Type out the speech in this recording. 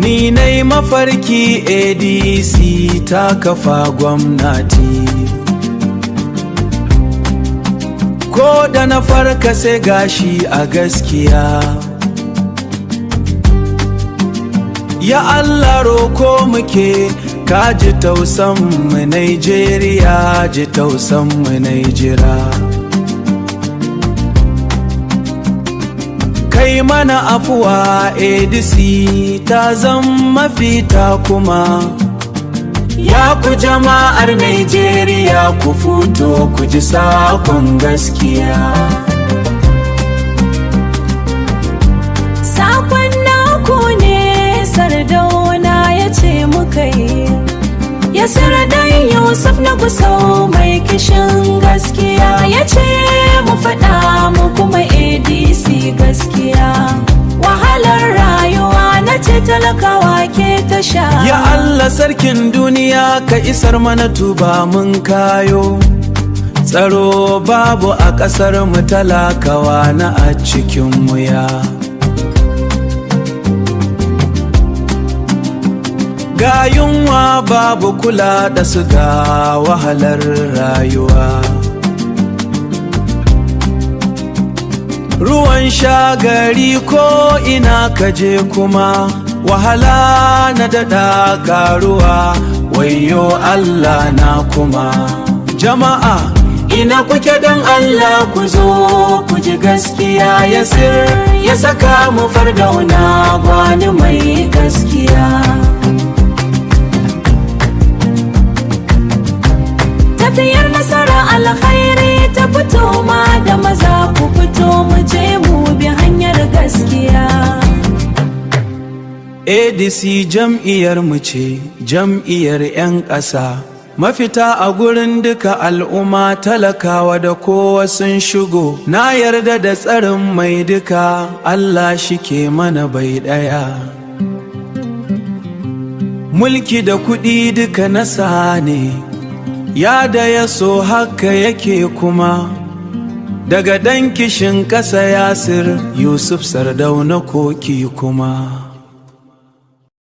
Ni nai mafarki ADC ta kafa gwamnati, ko da na farka sai gashi a gaskiya. Ya Allah roko muke, ka ji tausan mu Nigeria, ji tausan mu Nigeria. Kai mana afuwa ADC ta zama fita kuma. Ya ku jama'ar Nigeria ku fito ku ji sakon gaskiya. Sakon naku ne Sardauna ya ce muka yi, ya Sardan Yusuf na Gusau mai kishin gaskiya, ya ce mu faɗa mu kuma ADC gaskiya. Wahalar rayuwa na ce talakawa ke ta sha. Ya Allah sarkin duniya ka isar mana tuba mun kayo. Tsaro babu a ƙasar mu talakawa na a cikin wuya. Ga yunwa babu kula da su ga wahalar rayuwa. Ruwan sha gari ko ina kaje kuma wahala na daɗa karuwa. Wayyo Allah na kuma. Jama'a ina kuke don Allah ku zo ku ji gaskiya. Yasir ya saka mu Fardauna gwani mai gaskiya. Tafiyar nasara alkhairi ta fito ma da maza ku fito mu je mu bi hanyar gaskiya. ADC jam'iyyar mu ce, jam'iyyar 'yan ƙasa, mafita a gurin duka al'umma talakawa da kowa sun shigo. Na yarda da tsarin mai duka, Allah shi ke mana bai ɗaya. Mulki da kuɗi duka nasa ne, ya da ya so haka yake kuma. Daga ɗan kishin ƙasa Yasir Yusuf Sardauna koki kuma.